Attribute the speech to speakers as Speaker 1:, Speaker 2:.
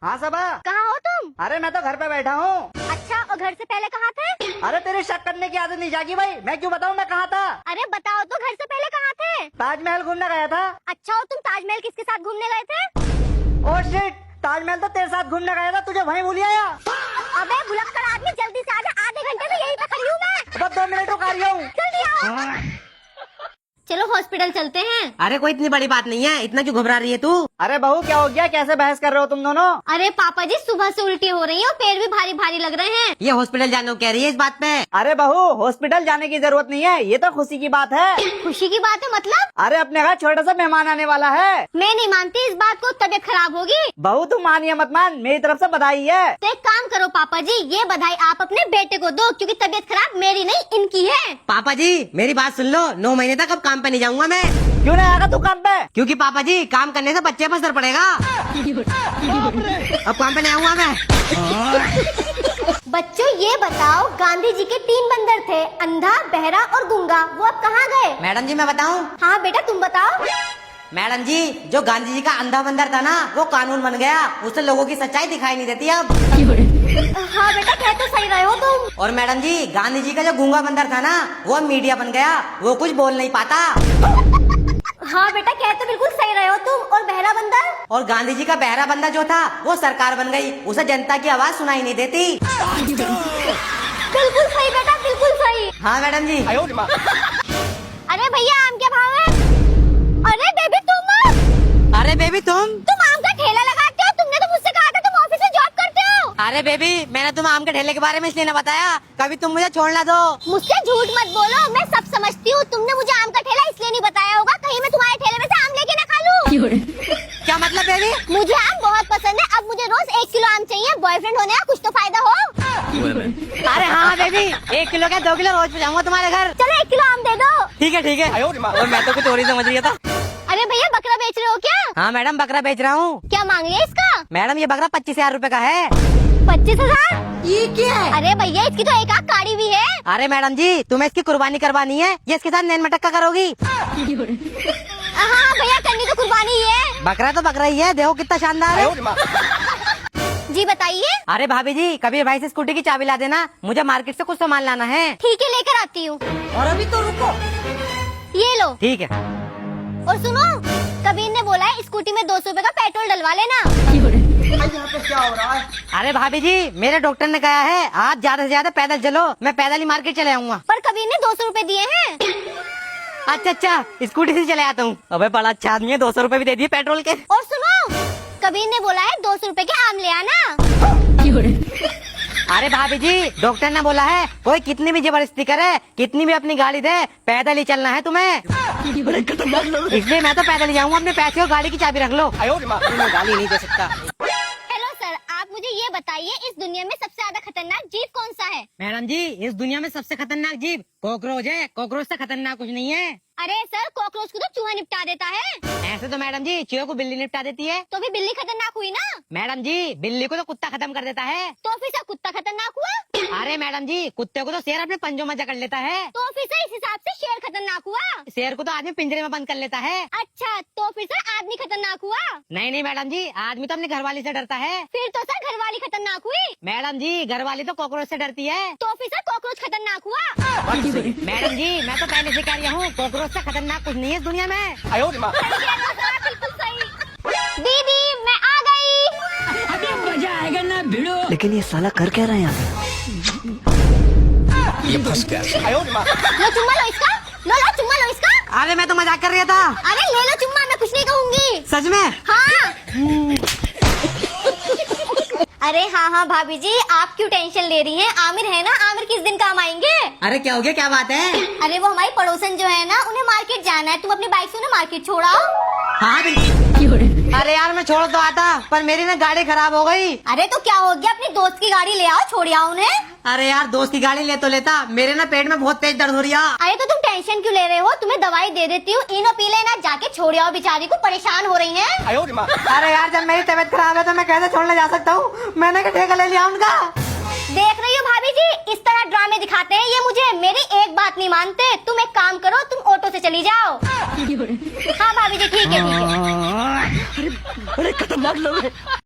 Speaker 1: हाँ सबा।
Speaker 2: कहाँ हो तुम?
Speaker 1: अरे मैं तो घर पे बैठा हूँ।
Speaker 2: अच्छा, और घर से पहले कहाँ थे?
Speaker 1: अरे तेरी शक करने की आदत नहीं जागी भाई, मैं क्यों बताऊँ मैं कहाँ था।
Speaker 2: अरे बताओ तो, घर से पहले कहाँ थे?
Speaker 1: ताजमहल घूमने गया था।
Speaker 2: अच्छा, और तुम ताजमहल किसके साथ घूमने गए थे?
Speaker 1: ओ शिट, ताजमहल तो तेरे साथ घूमने गया था, तुझे वहीं भूल आया।
Speaker 2: अबे भुलक्कड़ आदमी, जल्दी से आजा, आधे घंटे में यहीं पे खड़ी हूँ मैं।
Speaker 1: बस 2 मिनट रुक आ रही हूँ।
Speaker 2: जल्दी आओ। चलो हॉस्पिटल चलते हैं।
Speaker 3: अरे कोई इतनी बड़ी बात नहीं है, इतना क्यों घबरा रही है तू?
Speaker 1: अरे बहू क्या हो गया, कैसे बहस कर रहे हो तुम दोनों?
Speaker 2: अरे पापा जी, सुबह से उल्टी हो रही है और पेट भी भारी भारी लग रहे हैं।
Speaker 3: ये हॉस्पिटल जाने को कह रही है इस बात पे।
Speaker 1: अरे बहू हॉस्पिटल जाने की जरूरत नहीं है, ये तो खुशी की बात है।
Speaker 2: खुशी की बात है मतलब?
Speaker 1: अरे अपने घर छोटा सा मेहमान आने वाला है।
Speaker 2: मैं नहीं मानती इस बात को, तबीयत खराब होगी।
Speaker 1: बहू तुम मान या मत मान, मेरी तरफ से बधाई है।
Speaker 2: तो एक काम करो पापा जी, ये बधाई आप अपने बेटे को दो, क्योंकि तबीयत खराब मेरी नहीं इनकी है।
Speaker 3: पापा जी मेरी बात सुन लो, 9 महीने तक अब काम पे नहीं जाऊंगा मैं।
Speaker 1: क्यों नहीं आएगा तू काम पे?
Speaker 3: क्योंकि पापा जी काम करने से बच्चे पर असर पड़ेगा। अब काम पे नहीं आऊंगा मैं।
Speaker 2: बच्चों ये बताओ, गांधी जी के 3 बंदर थे, अंधा, बहरा और गूंगा, वो अब कहाँ गए?
Speaker 3: मैडम जी मैं बताऊं?
Speaker 2: हाँ बेटा तुम बताओ।
Speaker 3: मैडम जी जो गांधी जी का अंधा बंदर था ना, वो कानून बन गया, उससे लोगों की सच्चाई दिखाई नहीं देती अब।
Speaker 2: हाँ बेटा कह तो सही रहे हो तुम।
Speaker 3: और मैडम जी गांधी जी का जो गूंगा बंदर था ना, वो मीडिया बन गया, वो कुछ बोल नहीं पाता।
Speaker 2: हाँ बेटा कह तो बिल्कुल सही रहे हो तुम। और बहरा बंदर?
Speaker 3: और गांधी जी का बहरा बंदर जो था वो सरकार बन गई, उसे जनता की आवाज सुनाई नहीं देती।
Speaker 2: बिल्कुल सही बेटा, बिल्कुल सही।
Speaker 3: हाँ मैडम जी।
Speaker 2: अरे भैया आम क्या भाव है? अरे बेबी तुम
Speaker 3: अरे बेबी तुम
Speaker 2: आम का ठेला लगाते हो? तुमने तो मुझसे कहा था तुम ऑफिस में जॉब करते हो।
Speaker 3: अरे बेबी मैंने तुम्हें आम के ठेले के बारे में इसलिए न बताया, कभी तुम मुझे छोड़ना दो।
Speaker 2: मुझसे झूठ मत बोलो, मैं सब समझती हूँ। तुमने मुझे आम का ठेला इसलिए नहीं बताया होगा, कहीं मैं तुम्हारे ठेले में से आम लेके न खा लूं।
Speaker 3: क्या मतलब बेबी?
Speaker 2: मुझे आम बहुत पसंद है, अब मुझे रोज 1 किलो आम चाहिए। बॉयफ्रेंड होने का कुछ तो फायदा हो।
Speaker 3: अरे हाँ बेबी, 1 किलो क्या 2 किलो रोज पहुँचाऊंगा तुम्हारे घर।
Speaker 2: चलो 1 किलो आम दे दो।
Speaker 3: ठीक है ठीक है। और मैं तो कुछ और ही समझ रही था।
Speaker 2: अरे भैया बकरा बेच रहे हो क्या?
Speaker 3: हाँ मैडम बकरा बेच रहा हूँ।
Speaker 2: क्या मांग रही है इसका?
Speaker 3: मैडम ये बकरा 25,000 रूपए का है।
Speaker 2: 25,000?
Speaker 3: ये क्या है?
Speaker 2: अरे भैया इसकी तो एक आँख काड़ी भी है।
Speaker 3: अरे मैडम जी तुम्हें इसकी कुर्बानी करवानी है, ये इसके साथ नैन मटक्का करोगी?
Speaker 2: हाँ भैया करनी तो कुर्बानी ही है।
Speaker 3: बकरा तो बकरा ही है, देखो कितना शानदार है।
Speaker 2: जी बताइए।
Speaker 3: अरे भाभी जी कभी भाई से स्कूटी की चाबी ला देना, मुझे मार्केट से कुछ सामान लाना है।
Speaker 2: ठीक है लेकर आती हूँ।
Speaker 3: और अभी तो रुको।
Speaker 2: ये लो।
Speaker 3: ठीक है।
Speaker 2: और सुनो, कबीर ने बोला है स्कूटी में 200 रुपए का पेट्रोल डलवा लेना।
Speaker 1: यहाँ पे क्या हो रहा है?
Speaker 3: अरे भाभी जी मेरे डॉक्टर ने कहा है आप ज्यादा से ज्यादा पैदल चलो, मैं पैदल ही मार्केट चले आऊंगा।
Speaker 2: पर कबीर ने 200 रुपए दिए हैं।
Speaker 3: अच्छा अच्छा स्कूटी से चले आता हूँ। अबे बड़ा अच्छा आदमी है, 200 रुपए भी दे दिए पेट्रोल के।
Speaker 2: और सुनो, कबीर ने बोला है 200 रुपए के आम ले आना।
Speaker 3: अरे भाभी जी डॉक्टर ने बोला है कोई कितनी भी जबरदस्ती करे, कितनी भी अपनी गाड़ी दे, पैदल ही चलना है तुम्हें। इसलिए मैं तो पैदल ही जाऊंगा, अपने पैसे और गाड़ी की चाबी रख लो। मैं गाली नहीं दे सकता।
Speaker 2: हेलो सर, आप मुझे ये बताइए इस दुनिया में सबसे ज्यादा खतरनाक जीव कौन सा है?
Speaker 3: मैडम जी इस दुनिया में सबसे खतरनाक जीव कॉकरोच है, कॉकरोच से खतरनाक कुछ नहीं है।
Speaker 2: अरे सर, कॉकरोच को तो चूहा निपटा देता है।
Speaker 3: ऐसे तो मैडम जी चूहे को बिल्ली निपटा देती है।
Speaker 2: तो भी बिल्ली खतरनाक हुई ना?
Speaker 3: मैडम जी बिल्ली को तो कुत्ता खत्म कर देता है।
Speaker 2: तो फिर सर कुत्ता खतरनाक हुआ?
Speaker 3: अरे मैडम जी कुत्ते को तो शेर अपने पंजों में जकड़ लेता है।
Speaker 2: तो फिर सर इस हिसाब से शेर खतरनाक हुआ?
Speaker 3: शेर को तो आदमी पिंजरे में बंद कर लेता है।
Speaker 2: अच्छा, तो फिर सर आदमी खतरनाक हुआ?
Speaker 3: नहीं नहीं मैडम जी आदमी तो अपनी घरवाली से डरता है।
Speaker 2: फिर तो सर घरवाली खतरनाक हुई?
Speaker 3: मैडम जी घरवाली तो कॉकरोच से डरती है।
Speaker 2: तो फिर सर कॉकरोच खतरनाक हुआ?
Speaker 3: मैडम जी मैं तो पहले से कह रही हूँ कॉकरोच से खतरनाक कुछ नहीं है इस दुनिया में।
Speaker 2: सही कह रहे हो सर, बिल्कुल सही। दीदी मैं आ गई।
Speaker 4: अभी मजा आएगा ना भिड़ो।
Speaker 1: लेकिन ये साला कर क्या रहा है यहाँ पे?
Speaker 4: ये फंस गया।
Speaker 2: लो चुम्मा लो इसका, लो चुम्मा लो इसका।
Speaker 3: अरे मैं तो मजाक कर रहा था।
Speaker 2: अरे ले लो चुम्मा, मैं कुछ नहीं कहूँगी।
Speaker 3: सच में?
Speaker 2: हाँ। अरे हाँ भाभी जी, आप क्यों टेंशन ले रही हैं? आमिर है ना, आमिर किस दिन काम आएंगे?
Speaker 3: अरे क्या हो गया, क्या बात है?
Speaker 2: अरे वो हमारी पड़ोसन जो है ना, उन्हें मार्केट जाना है, तुम अपनी बाइक से उन्हें मार्केट छोड़ाओ।
Speaker 3: हाँ बिल्कुल। अरे यार मैं छोड़ तो आता, पर मेरी ना गाड़ी खराब हो गई।
Speaker 2: अरे तो क्या हो गया, अपनी दोस्त की गाड़ी ले आओ, छोड़ आओ उन्हें।
Speaker 3: अरे यार दोस्त की गाड़ी ले तो लेता, मेरे ना पेट में बहुत तेज दर्द हो रही है।
Speaker 2: अरे तो तुम टेंशन क्यों ले रहे हो, तुम्हें दवाई दे देती हूँ, इनो पी लेना, जाके छोड़ आओ, बेचारी को परेशान हो रही है।
Speaker 3: अरे यार जब मेरी तबीयत खराब है तो मैं कैसे छोड़ने जा सकता हूँ, मैंने क्या ठेका ले लिया उनका।
Speaker 2: देख रही हो भाभी जी, इस तरह ड्रामे दिखाते हैं ये मुझे, मेरी एक बात नहीं मानते। तुम एक काम करो, तुम ऑटो से चली जाओ। हाँ भाभी जी ठीक है ठीक है।
Speaker 4: अरे खतरनाक लोग हैं।